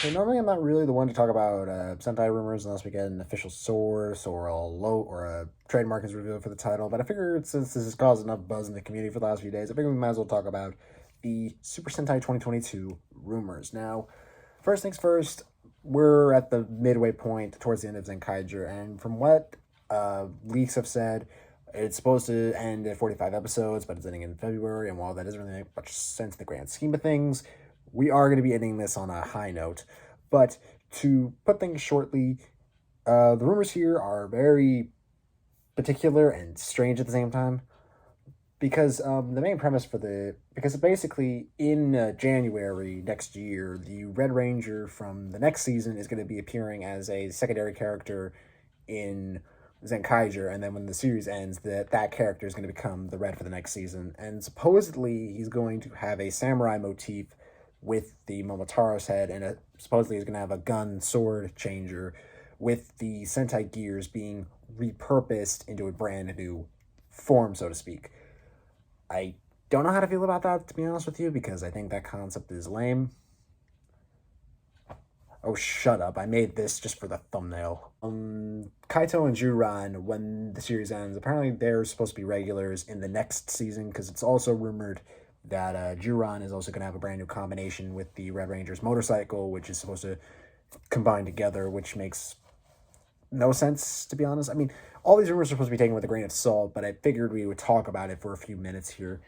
So normally I'm not really the one to talk about Sentai rumors unless we get an official source or a trademark is revealed for the title. But I figured since this has caused enough buzz in the community for the last few days, I figured we might as well talk about the Super Sentai 2022 rumors. Now, first things first, we're at the midway point towards the end of Zenkaiger, and from what leaks have said, it's supposed to end at 45 episodes, but it's ending in February, and while that doesn't really make much sense in the grand scheme of things, we are going to be ending this on a high note. But to put things shortly, the rumors here are very particular and strange at the same time. Because the main premise because basically in January next year, the Red Ranger from the next season is going to be appearing as a secondary character in Zenkaiger, and then when the series ends, that character is going to become the Red for the next season. And supposedly he's going to have a samurai motif with the Momotaro's head, and supposedly he's going to have a gun sword changer with the Sentai gears being repurposed into a brand new form, so to speak. I don't know how to feel about that, to be honest with you, because I think that concept is lame. Oh, shut up. I made this just for the thumbnail. Kaito and Juran, when the series ends, apparently they're supposed to be regulars in the next season, because it's also rumored that Juran is also going to have a brand new combination with the Red Ranger's motorcycle, which is supposed to combine together, which makes no sense, to be honest. I mean, all these rumors are supposed to be taken with a grain of salt, but I figured we would talk about it for a few minutes here.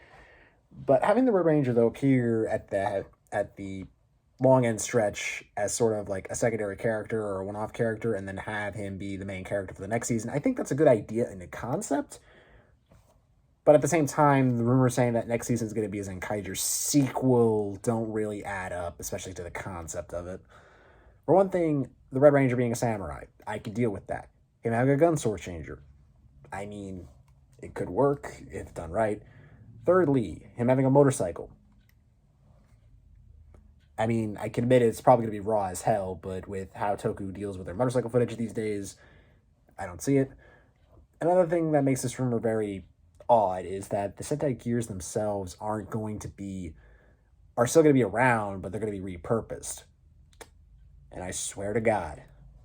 But having the Red Ranger, though, appear at the long end stretch as sort of like a secondary character or a one-off character, and then have him be the main character for the next season, I think that's a good idea in the concept. But at the same time, the rumors saying that next season is going to be a Zenkaiger sequel don't really add up, especially to the concept of it. For one thing, the Red Ranger being a samurai, I could deal with that. Him having a gun sword changer, I mean, it could work if done right. Thirdly, him having a motorcycle. I mean, I can admit it's probably going to be raw as hell, but with how Toku deals with their motorcycle footage these days, I don't see it. Another thing that makes this rumor very odd is that the Sentai gears themselves are still going to be around, but they're going to be repurposed. And I swear to God,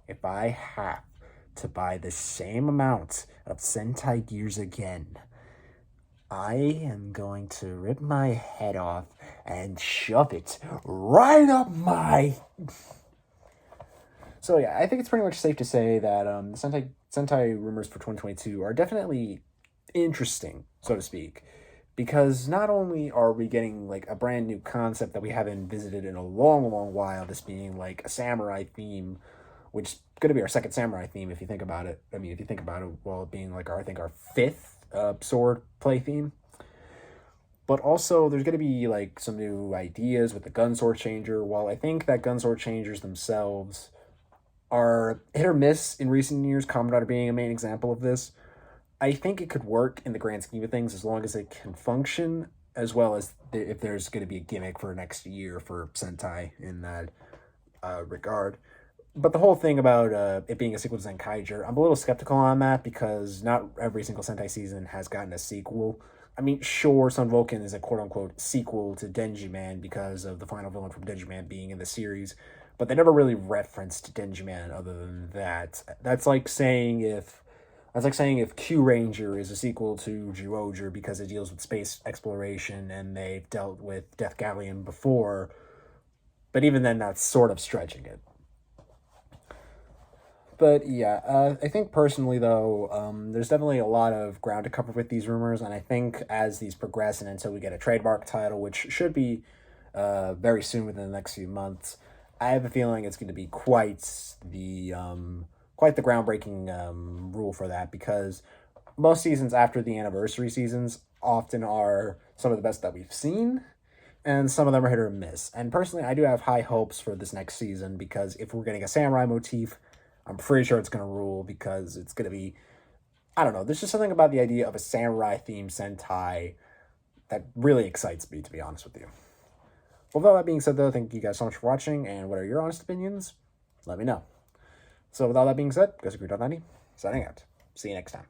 if I have to buy the same amount of Sentai gears again, I am going to rip my head off and shove it right up my... So yeah, I think it's pretty much safe to say that the Sentai rumors for 2022 are definitely interesting, so to speak, because not only are we getting like a brand new concept that we haven't visited in a long while, this being like a samurai theme, which is going to be our second samurai theme if you think about it. I mean, if you think about it, well, being like our fifth sword play theme. But also, there's going to be like some new ideas with the gun sword changer. While I think that gun sword changers themselves are hit or miss in recent years, Kamen Rider being a main example of this, I think it could work in the grand scheme of things as long as it can function, as well as if there's going to be a gimmick for next year for Sentai in that regard. But the whole thing about it being a sequel to Zenkaiger, I'm a little skeptical on that because not every single Sentai season has gotten a sequel. I mean, sure, Sun Vulcan is a quote-unquote sequel to Denji Man because of the final villain from Denji Man being in the series, but they never really referenced Denji Man other than that. That's like saying if Q Ranger is a sequel to Zyuohger because it deals with space exploration and they've dealt with Death Galleon before, but even then that's sort of stretching it. But yeah, I think personally though, there's definitely a lot of ground to cover with these rumors, and I think as these progress and until we get a trademark title, which should be very soon within the next few months, I have a feeling it's going to be quite the groundbreaking rule for that, because most seasons after the anniversary seasons often are some of the best that we've seen, and some of them are hit or miss. And personally, I do have high hopes for this next season, because if we're getting a samurai motif, I'm pretty sure it's going to rule, because it's going to be, I don't know, there's just something about the idea of a samurai-themed Sentai that really excites me, to be honest with you. Well, with all that being said, though, thank you guys so much for watching, and what are your honest opinions? Let me know. So with all that being said, Ghost Crew 90, signing out. See you next time.